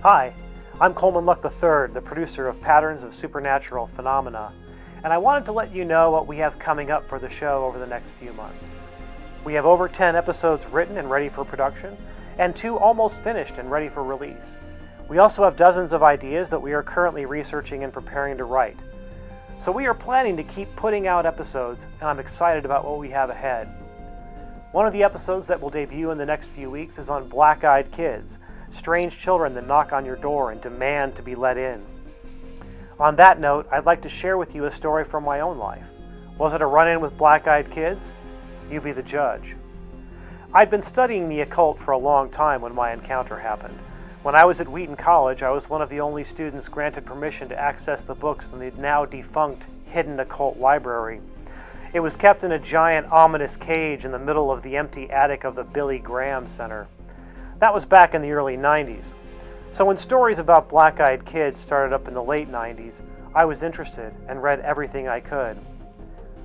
Hi, I'm Coleman Luck III, the producer of Patterns of Supernatural Phenomena, and I wanted to let you know what we have coming up for the show over the next few months. We have over 10 episodes written and ready for production, and 2 almost finished and ready for release. We also have dozens of ideas that we are currently researching and preparing to write. So we are planning to keep putting out episodes, and I'm excited about what we have ahead. One of the episodes that will debut in the next few weeks is on black-eyed kids, strange children that knock on your door and demand to be let in. On that note, I'd like to share with you a story from my own life. Was it a run-in with black-eyed kids? You be the judge. I'd been studying the occult for a long time when my encounter happened. When I was at Wheaton College, I was one of the only students granted permission to access the books in the now defunct Hidden Occult Library. It was kept in a giant, ominous cage in the middle of the empty attic of the Billy Graham Center. That was back in the early 90s. So when stories about black-eyed kids started up in the late 90s, I was interested and read everything I could.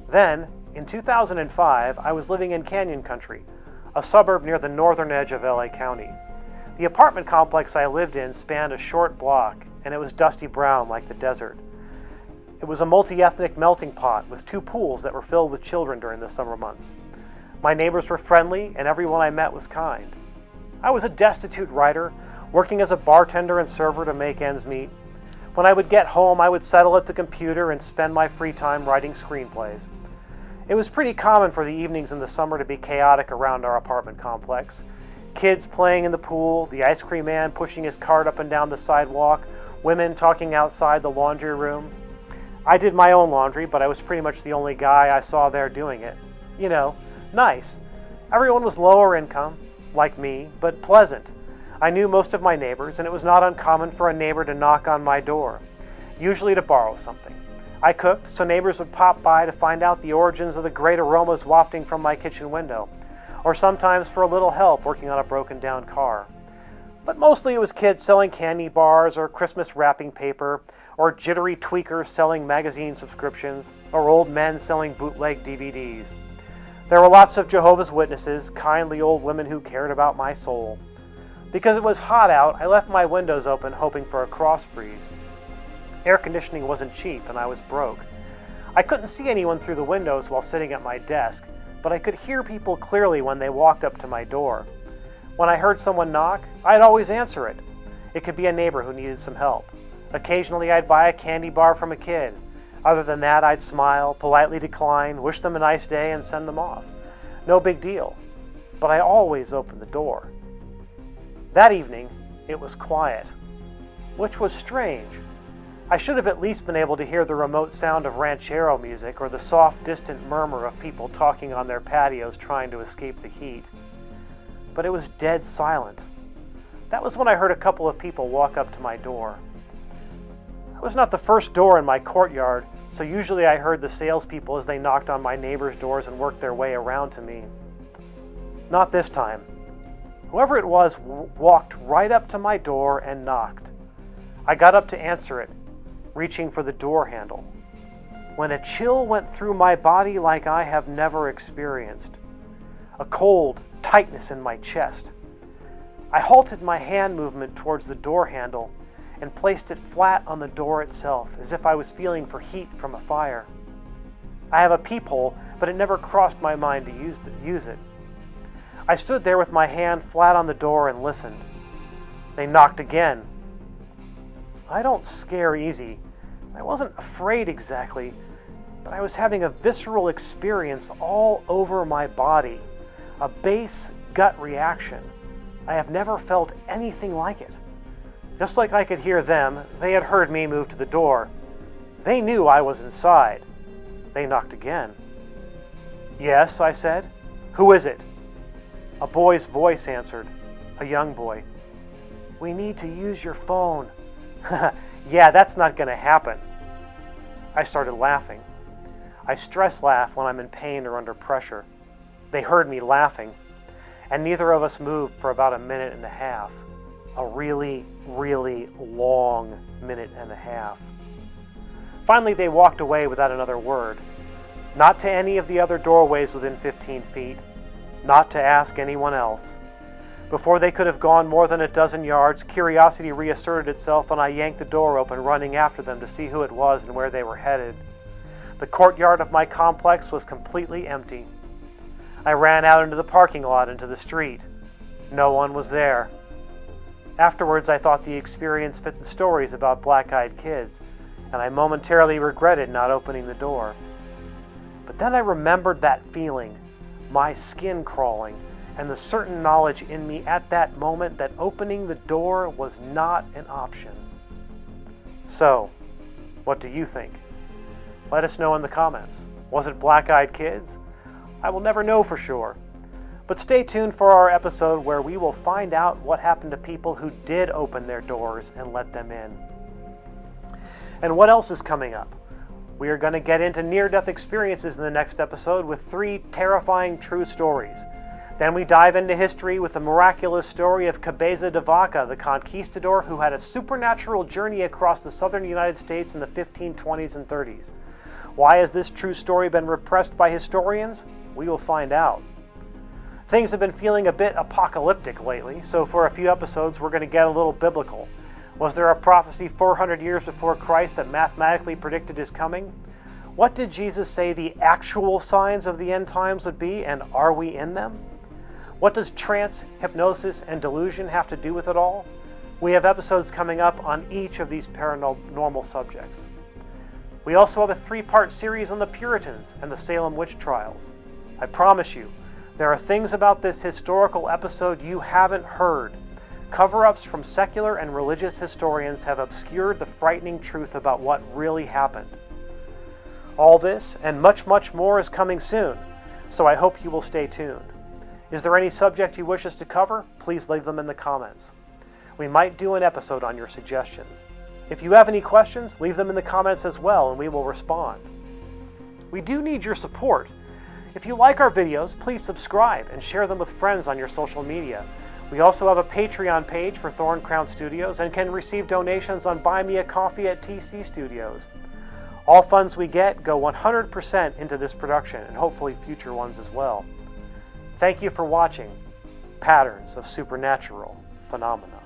Then, in 2005, I was living in Canyon Country, a suburb near the northern edge of LA County. The apartment complex I lived in spanned a short block, and it was dusty brown like the desert. It was a multi-ethnic melting pot with 2 pools that were filled with children during the summer months. My neighbors were friendly, and everyone I met was kind. I was a destitute writer, working as a bartender and server to make ends meet. When I would get home, I would settle at the computer and spend my free time writing screenplays. It was pretty common for the evenings in the summer to be chaotic around our apartment complex. Kids playing in the pool, the ice cream man pushing his cart up and down the sidewalk, women talking outside the laundry room. I did my own laundry, but I was pretty much the only guy I saw there doing it. You know, nice. Everyone was lower income, like me, but pleasant. I knew most of my neighbors, and it was not uncommon for a neighbor to knock on my door, usually to borrow something. I cooked, so neighbors would pop by to find out the origins of the great aromas wafting from my kitchen window, or sometimes for a little help working on a broken-down car. But mostly it was kids selling candy bars or Christmas wrapping paper, or jittery tweakers selling magazine subscriptions, or old men selling bootleg DVDs. There were lots of Jehovah's Witnesses, kindly old women who cared about my soul. Because it was hot out, I left my windows open hoping for a cross breeze. Air conditioning wasn't cheap and I was broke. I couldn't see anyone through the windows while sitting at my desk, but I could hear people clearly when they walked up to my door. When I heard someone knock, I'd always answer it. It could be a neighbor who needed some help. Occasionally I'd buy a candy bar from a kid. Other than that, I'd smile, politely decline, wish them a nice day, and send them off. No big deal. But I always opened the door. That evening, it was quiet, which was strange. I should have at least been able to hear the remote sound of ranchero music or the soft, distant murmur of people talking on their patios trying to escape the heat. But it was dead silent. That was when I heard a couple of people walk up to my door. It was not the first door in my courtyard, so usually I heard the salespeople as they knocked on my neighbors' doors and worked their way around to me. Not this time. Whoever it was walked right up to my door and knocked. I got up to answer it, reaching for the door handle, when a chill went through my body like I have never experienced. A cold tightness in my chest. I halted my hand movement towards the door handle and placed it flat on the door itself, as if I was feeling for heat from a fire. I have a peephole, but it never crossed my mind to use it. I stood there with my hand flat on the door and listened. They knocked again. I don't scare easy. I wasn't afraid exactly, but I was having a visceral experience all over my body, a base gut reaction. I have never felt anything like it. Just like I could hear them, they had heard me move to the door. They knew I was inside. They knocked again. "Yes," I said. "Who is it?" A boy's voice answered, a young boy. "We need to use your phone." "Yeah, that's not going to happen." I started laughing. I stress laugh when I'm in pain or under pressure. They heard me laughing, and neither of us moved for about a minute and a half. A really, really long minute and a half. Finally, they walked away without another word. Not to any of the other doorways within 15 feet. Not to ask anyone else. Before they could have gone more than a dozen yards, curiosity reasserted itself, and I yanked the door open, running after them to see who it was and where they were headed. The courtyard of my complex was completely empty. I ran out into the parking lot, into the street. No one was there. Afterwards, I thought the experience fit the stories about black-eyed kids, and I momentarily regretted not opening the door. But then I remembered that feeling, my skin crawling, and the certain knowledge in me at that moment that opening the door was not an option. So, what do you think? Let us know in the comments. Was it black-eyed kids? I will never know for sure. But stay tuned for our episode where we will find out what happened to people who did open their doors and let them in. And what else is coming up? We are going to get into near-death experiences in the next episode with 3 terrifying true stories. Then we dive into history with the miraculous story of Cabeza de Vaca, the conquistador who had a supernatural journey across the southern United States in the 1520s and 30s. Why has this true story been repressed by historians? We will find out. Things have been feeling a bit apocalyptic lately, so for a few episodes we're going to get a little biblical. Was there a prophecy 400 years before Christ that mathematically predicted his coming? What did Jesus say the actual signs of the end times would be, and are we in them? What does trance, hypnosis, and delusion have to do with it all? We have episodes coming up on each of these paranormal subjects. We also have a 3-part series on the Puritans and the Salem witch trials. I promise you, there are things about this historical episode you haven't heard. Cover-ups from secular and religious historians have obscured the frightening truth about what really happened. All this and much, much more is coming soon, so I hope you will stay tuned. Is there any subject you wish us to cover? Please leave them in the comments. We might do an episode on your suggestions. If you have any questions, leave them in the comments as well and we will respond. We do need your support. If you like our videos, please subscribe and share them with friends on your social media. We also have a Patreon page for Thorn Crown Studios and can receive donations on Buy Me a Coffee at TC Studios. All funds we get go 100% into this production and hopefully future ones as well. Thank you for watching Patterns of Supernatural Phenomena.